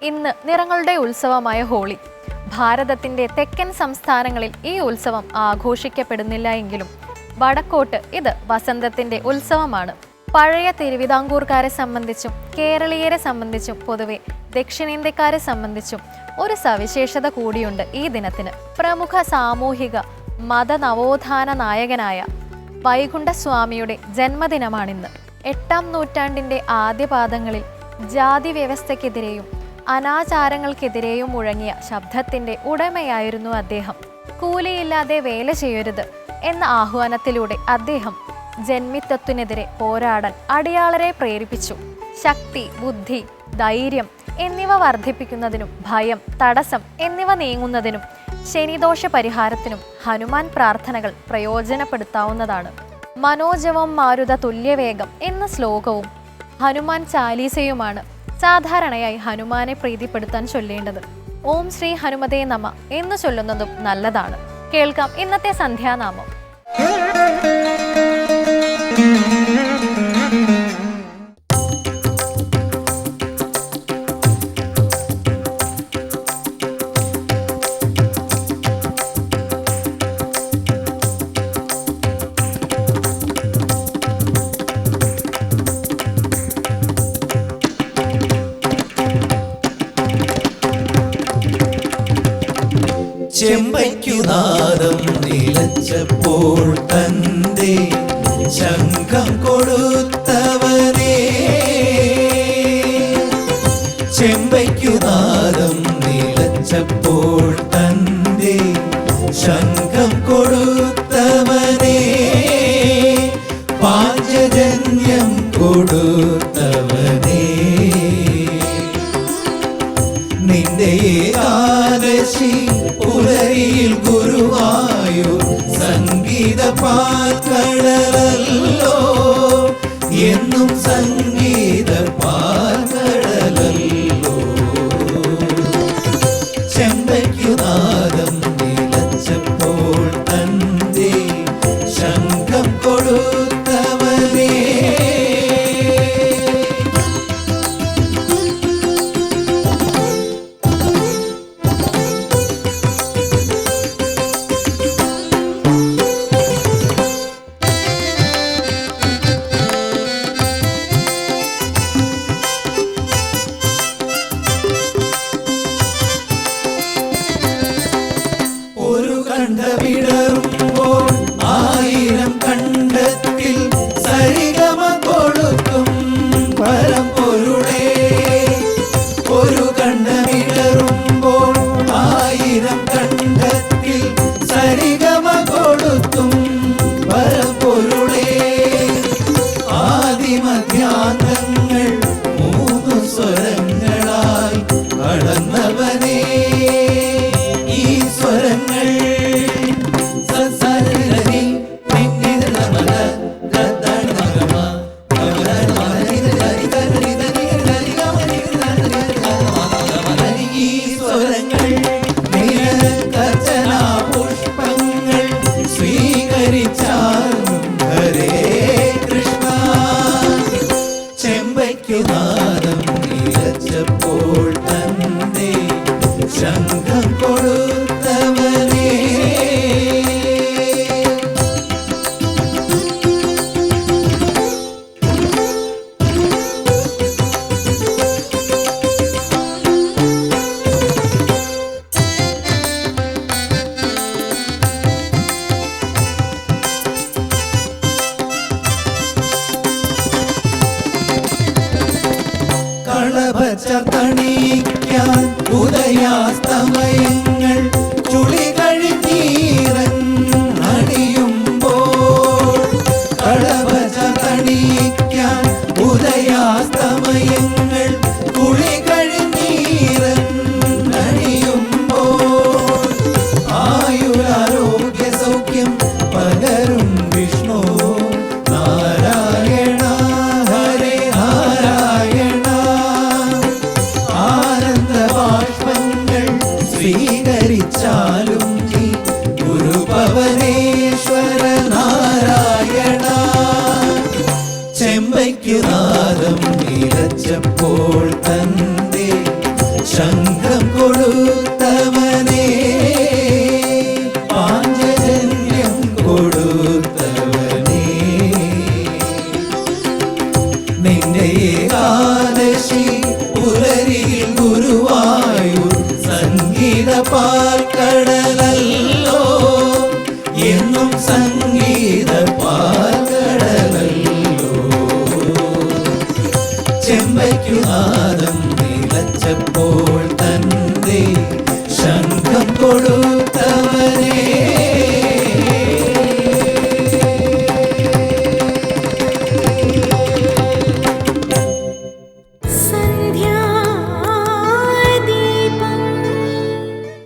ഇന്ന് നിറങ്ങളുടെ ഉത്സവമായ ഹോളി. ഭാരതത്തിൻ്റെ തെക്കൻ സംസ്ഥാനങ്ങളിൽ ഈ ഉത്സവം ആഘോഷിക്കപ്പെടുന്നില്ല എങ്കിലും വടക്കോട്ട് ഇത് വസന്തത്തിൻ്റെ ഉത്സവമാണ്. പഴയ തിരുവിതാംകൂർക്കാരെ സംബന്ധിച്ചും കേരളീയരെ സംബന്ധിച്ചും പൊതുവെ ദക്ഷിണേന്ത്യക്കാരെ സംബന്ധിച്ചും ഒരു സവിശേഷത കൂടിയുണ്ട് ഈ ദിനത്തിന്. പ്രമുഖ സാമൂഹിക മത നവോത്ഥാന നായകനായ വൈകുണ്ഠസ്വാമിയുടെ ജന്മദിനമാണിന്ന്. 8-ാം നൂറ്റാണ്ടിൻ്റെ ആദ്യപാദങ്ങളിൽ ജാതി വ്യവസ്ഥയ്ക്കെതിരെയും അനാചാരങ്ങൾക്കെതിരെയും മുഴങ്ങിയ ശബ്ദത്തിൻ്റെ ഉടമയായിരുന്നു അദ്ദേഹം. കൂലിയില്ലാതെ വേല ചെയ്യരുത് എന്ന ആഹ്വാനത്തിലൂടെ അദ്ദേഹം ജന്മിത്വത്തിനെതിരെ പോരാടാൻ അടിയാളരെ പ്രേരിപ്പിച്ചു. ശക്തി, ബുദ്ധി, ധൈര്യം എന്നിവ വർദ്ധിപ്പിക്കുന്നതിനും ഭയം, തടസ്സം എന്നിവ നീങ്ങുന്നതിനും ശനിദോഷ പരിഹാരത്തിനും ഹനുമാൻ പ്രാർത്ഥനകൾ പ്രയോജനപ്പെടുത്താവുന്നതാണ്. മനോജവം മാരുത തുല്യവേഗം എന്ന ശ്ലോകവും ഹനുമാൻ ചാലീസയുമാണ് സാധാരണയായി ഹനുമാനെ പ്രീതിപ്പെടുത്താൻ ചൊല്ലേണ്ടത്. ഓം ശ്രീ ഹനുമതേ നമ എന്ന് ചൊല്ലുന്നതും നല്ലതാണ്. കേൾക്കാം ഇന്നത്തെ സന്ധ്യാനാമം. ചെമ്പയ്ക്കുനാദം നിലച്ചപ്പോൾ തന്റെ ശംഖം കൊടുത്തവനേ, ചെമ്പയ്ക്കുനാദം നിലച്ചപ്പോൾ തന്റെ ശംഖം കൊടുത്തവനേ, പാഞ്ചജന്യം കൊടുത്തവനേ, നിന്റെ ഏകാദശി പുലരിയിൽ ഗുരുവായൂർ സംഗീത പാൽക്കടലല്ലോ, എന്നും സംഗീത പാൽക്കടലല്ലോ. ചെമ്പയ്ക്കുനാദം നിലച്ചപ്പോൾ തന്റെ ശംഖം കൊടുത്തവനേ, വിടറുമ്പോൾ 1000 കണ്ടത്തിൽ സരിഗമ കൊടുക്കും പരമ്പൊരുളേ. ഒരു കണ്ടമിടറുമ്പോൾ 1000 കണ്ടത്തിൽ സരിഗമ കൊടുക്കും പരമ്പൊരുളേ. ആദിമധ്യാന്തങ്ങൾ 3 സ്വരങ്ങളായി കടന്നവനേ, ഈ സ്വരങ്ങൾ ചെമ്പയ്ക്കുനാദം നിലച്ചപ്പോൾ തന്റെ ശംഖം കൊടുത്തവനേ. കളഭച്ചതണിക്കാൻ ഉദയാസ്തമയങ്ങൾ ചുളി കഴിഞ്ഞീറൻ അണിയുമ്പോൾ, കളഭച്ചതണിക്കാൻ ഉദയാസ്തമയങ്ങൾ ചുളി കഴിഞ്ഞീറൻ അണിയുമ്പോൾ, ആയുരാരോഗ്യ സൗഖ്യം പകരും വിഷ്ണു നാരായണ ഹരേ നാരായണ. ആനന്ദബാഷ്പങ്ങൾ സ്വീകരിച്ചാലും നീ ഗുരുഭവനേശ്വര നാരായണ. ചെമ്പയ്ക്കുനാദം നിലച്ചപ്പോൾ തന്റെ ശംഖം കൊടുത്തവനേ, പാഞ്ചജന്യം കൊടുത്തവനേ, നിന്റെ ഏകാദശി പുലരിയിൽ ഗുരുവായൂർ സംഗീത പാൽ